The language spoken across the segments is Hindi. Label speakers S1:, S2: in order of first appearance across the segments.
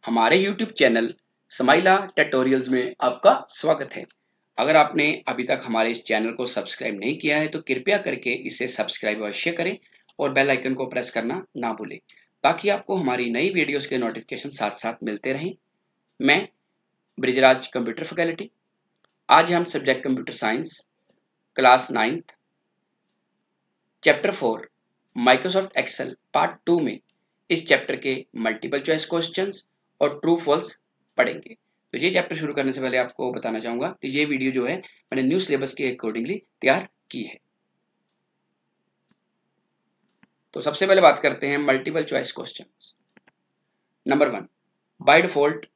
S1: हमारे YouTube चैनल स्माइला ट्यूटोरियल्स में आपका स्वागत है। अगर आपने अभी तक हमारे इस चैनल को सब्सक्राइब नहीं किया है तो कृपया करके इसे सब्सक्राइब अवश्य करें और बेल आइकन को प्रेस करना ना भूलें ताकि आपको हमारी नई वीडियोस के नोटिफिकेशन साथ साथ मिलते रहें। मैं ब्रिजराज कंप्यूटर फैकल्टी। आज हम subject computer science class 9th chapter 4 Microsoft Excel part 2 में इस चैप्टर के मल्टीपल चॉइस क्वेश्चंस और ट्रू फॉल्स पढ़ेंगे। तो ये चैप्टर शुरू करने से पहले आपको बताना चाहूंगा कि ये वीडियो जो है मैंने न्यू सिलेबस के अकॉर्डिंगली तैयार की है। तो सबसे पहले बात करते हैं multiple choice questions. Number 1, by default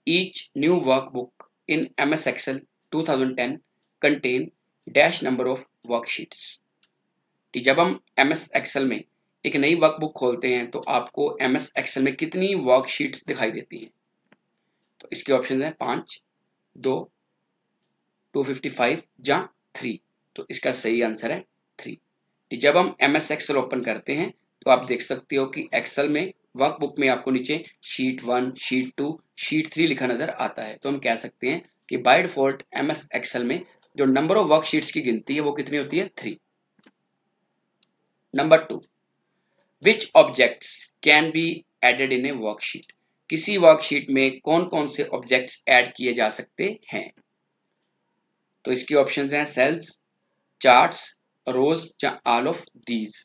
S1: each new workbook in MS Excel 2010 contain dash number of worksheets. कि जब हम MS Excel में एक नई वर्कबुक खोलते हैं तो आपको MS Excel में कितनी वर्कशीट्स दिखाई देती हैं। तो इसके ऑप्शन हैं 5, 2, 255 या 3। तो इसका सही आंसर है 3। जब हम MS Excel ओपन करते हैं तो आप देख सकते हो कि एक्सेल में वर्कबुक में आपको नीचे शीट 1, शीट 2, शीट 3 लिखा नजर आता है। तो हम कह सकते हैं कि बाय डिफॉल्ट MS Excel में जो नंबर ऑफ वर्कशीट्स की गिनती है वो कितनी होती है, 3। Number 2, which objects can be added in a worksheet. किसी वर्कशीट में कौन कौन से ऑब्जेक्ट्स ऐड किए जा सकते हैं। तो इसके ऑप्शंस हैं सेल्स, चार्ट्स, रोज या ऑल ऑफ दीज।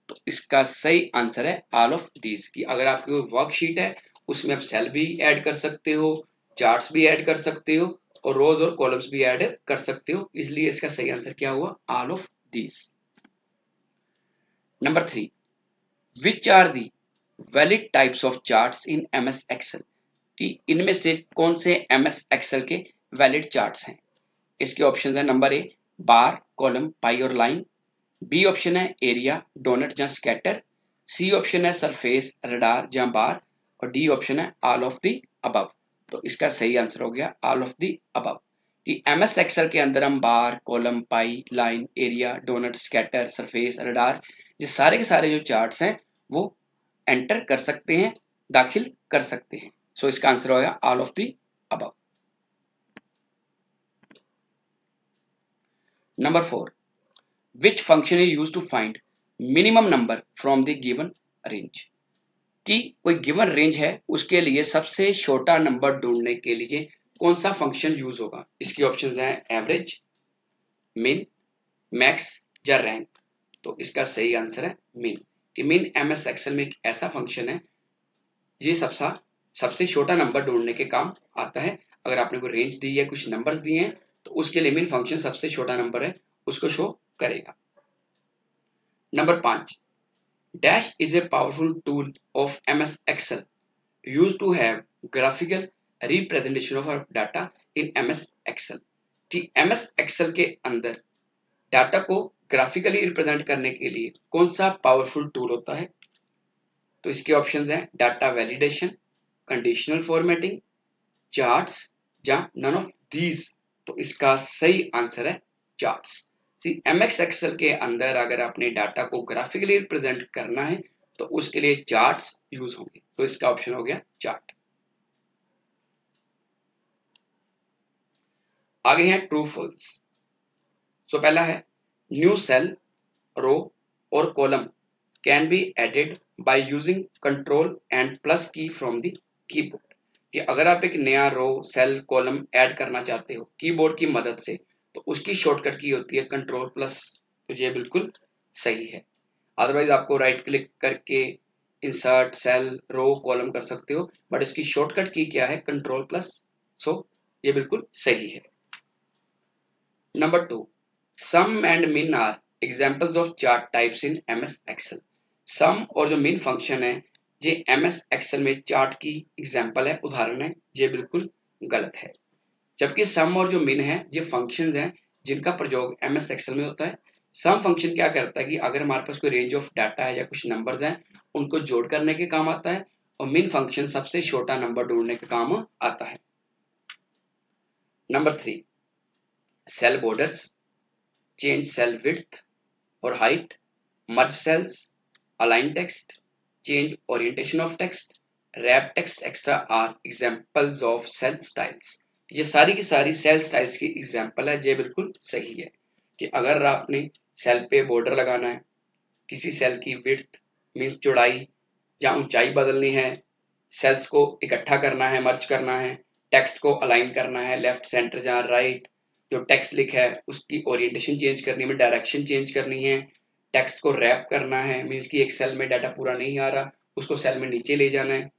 S1: तो इसका सही आंसर है ऑल ऑफ दीज। कि अगर आपकी कोई वर्कशीट है उसमें आप सेल भी ऐड कर सकते हो, चार्ट्स भी ऐड कर सकते हो और रोज और कॉलम्स भी ऐड कर सकते हो, इसलिए इसका सही आंसर क्या हुआ, all of these. Number 3, which are the valid types of charts in MS Excel। कि इनमें से कौन से MS Excel के वैलिड चार्ट्स हैं। इसके ऑप्शन है number A bar, column, pie और लाइन। बी ऑप्शन है एरिया, डोनट या स्कैटर। सी ऑप्शन है सरफेस, रडार या बार। और डी ऑप्शन है ऑल ऑफ द अबव। तो इसका सही आंसर हो गया ऑल ऑफ द अबव। कि MS Excel के अंदर हम bar, column, pie, line, area, donut, scatter, surface, radar, ये सारे के सारे जो चार्ट्स हैं वो एंटर कर सकते हैं, दाखिल कर सकते हैं। सो इसका आंसर होगा all of the above. Number 4, which function is used to find minimum number from the given range. कि कोई गिवन रेंज है उसके लिए सबसे छोटा नंबर ढूंढने के लिए कौन सा फंक्शन यूज होगा। इसके ऑप्शंस हैं एवरेज, मिन, मैक्स या रैंक। तो इसका सही आंसर है मिन। कि मिन MS Excel में एक ऐसा फंक्शन है ये सबसे छोटा नंबर ढूंढने के काम आता है। अगर आपने कोई रेंज दी है, कुछ नंबर्स दिए हैं, तो उसके लिए मिन फंक्शन सबसे छोटा नंबर है उसको शो करेगा। Number 5, dash is a powerful tool of MS Excel use to have graphical representation of data in MS Excel। कि MS Excel के अंदर डाटा को ग्राफिकली रिप्रेजेंट करने के लिए कौन सा पावरफुल टूल होता है। तो इसके ऑप्शंस हैं data validation, conditional formatting, charts या नन ऑफ दीज। तो इसका सही आंसर है चार्ट्स। MS Excel के अंदर अगर आपने डाटा को ग्राफिकली रिप्रेजेंट करना है तो उसके लिए चार्ट्स यूज होंगे। तो इसका ऑप्शन हो गया चार्ट। आगे हैं ट्रू फॉल्स। सो पहला है न्यू सेल, रो और column can be added by using control and plus key from the keyboard. कि अगर आप एक नया रो, सेल, कॉलम ऐड करना चाहते हो कीबोर्ड की मदद से तो उसकी शॉर्टकट की होती है कंट्रोल प्लस। तो ये बिल्कुल सही है। अदरवाइज आपको राइट क्लिक करके इंसर्ट सेल, रो, कॉलम कर सकते हो, बट इसकी शॉर्टकट की क्या है, कंट्रोल प्लस। सो ये बिल्कुल सही है। Number 2, sum and min are examples of chart types in MS Excel। Sum और जो मिन फंक्शन है ये MS Excel में चार्ट की एग्जांपल है, उदाहरण है। ये बिल्कुल गलत है। जबकि सम और जो मिन है ये फंक्शंस हैं जिनका प्रयोग MS Excel में होता है। सम फंक्शन क्या करता है कि अगर हमारे पास कोई रेंज ऑफ डाटा है या कुछ नंबर्स हैं उनको जोड़ करने के काम आता है। और मिन फंक्शन सबसे छोटा नंबर ढूंढने के काम आता है। Number 3, cell borders, change cell width और height, merge cells, align text, change orientation of text, wrap text extra are examples of cell styles. ये सारी की सारी सेल स्टाइल्स की एग्जांपल है। ये बिल्कुल सही है कि अगर आपने सेल पे बॉर्डर लगाना है, किसी सेल की विड्थ मीन्स चौड़ाई या ऊंचाई बदलनी है, सेल्स को इकट्ठा करना है, मर्ज करना है, टेक्स्ट को अलाइन करना है लेफ्ट सेंटर या राइट, जो टेक्स्ट लिखा है उसकी ओरिएंटेशन चेंज करनी है, डायरेक्शन चेंज करनी है, टेक्स्ट को रैप करना है मीन्स कि एक सेल में डाटा पूरा नहीं आ रहा उसको सेल में नीचे ले जाना है,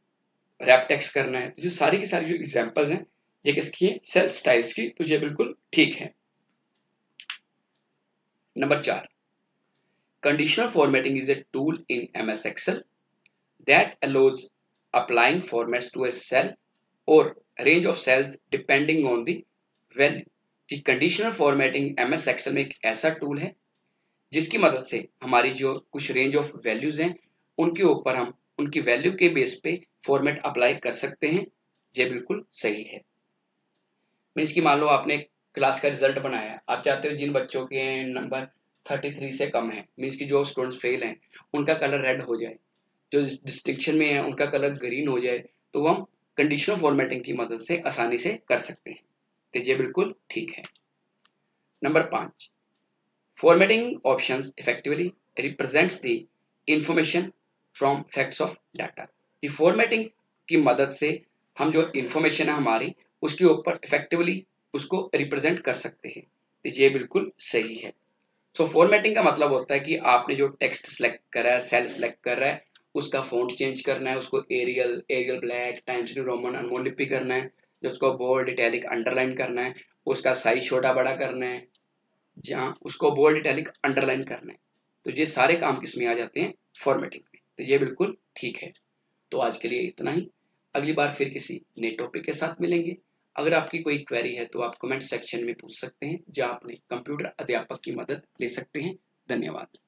S1: रैप टेक्स्ट करना है। तो जो सारी की सारी जो एग्जांपल्स हैं ये किसकी है? सेल स्टाइल्स की। तो ये बिल्कुल ठीक है। Number 4, conditional formatting is a tool in MS Excel that allows applying formats to a cell or range of cells depending on the value। कि कंडीशनल फॉर्मेटिंग MS Excel में एक ऐसा टूल है जिसकी मदद से हमारी जो कुछ रेंज ऑफ वैल्यूज हैं उनके ऊपर हम उनकी वैल्यू के बेस पे फॉर्मेट अप्लाई कर सकते हैं। ये बिल्कुल सही है। मीन्स कि मान लो आपने क्लास का रिजल्ट बनाया, आप चाहते हो जिन बच्चों के नंबर 33 से कम है मीन्स कि जो स्टूडेंट्स फेल हैं उनका कलर रेड हो जाए, जो डिस्टिंक्शन में है उनका कलर ग्रीन हो जाए, तो हम कंडीशनल फॉर्मेटिंग की मदद से आसानी से कर सकते हैं। तो ये बिल्कुल ठीक है। Number 5, formatting options effectively represents the information from facts of data. ये फॉर्मेटिंग की मदद से हम जो इंफॉर्मेशन है हमारी उसके ऊपर इफेक्टिवली उसको रिप्रेजेंट कर सकते हैं। तो ये बिल्कुल सही है। सो फॉर्मेटिंग का मतलब होता है कि आपने जो टेक्स्ट सेलेक्ट करा है, सेल सेलेक्ट कर रहा है, उसका फॉन्ट चेंज करना है, उसको Arial black, Times New Roman, Anmol Lipi करना है, जो उसको बोल्ड इटैलिक अंडरलाइन करना है, उसका साइज छोटा बड़ा करना है, जहाँ उसको बोल्ड इटैलिक अंडरलाइन करना है। तो ये सारे काम किस में आ जाते हैं? फॉर्मेटिंग में। तो ये बिल्कुल ठीक है। तो आज के लिए इतना ही। अगली बार फिर किसी नए टॉपिक के साथ मिलेंगे। अगर आपकी कोई क्वेरी है तो आप कमेंट सेक्शन में पूछ सकते हैं, जहाँ अपने कंप्यूटर अध्यापक की मदद ले सकते हैं। धन्यवाद।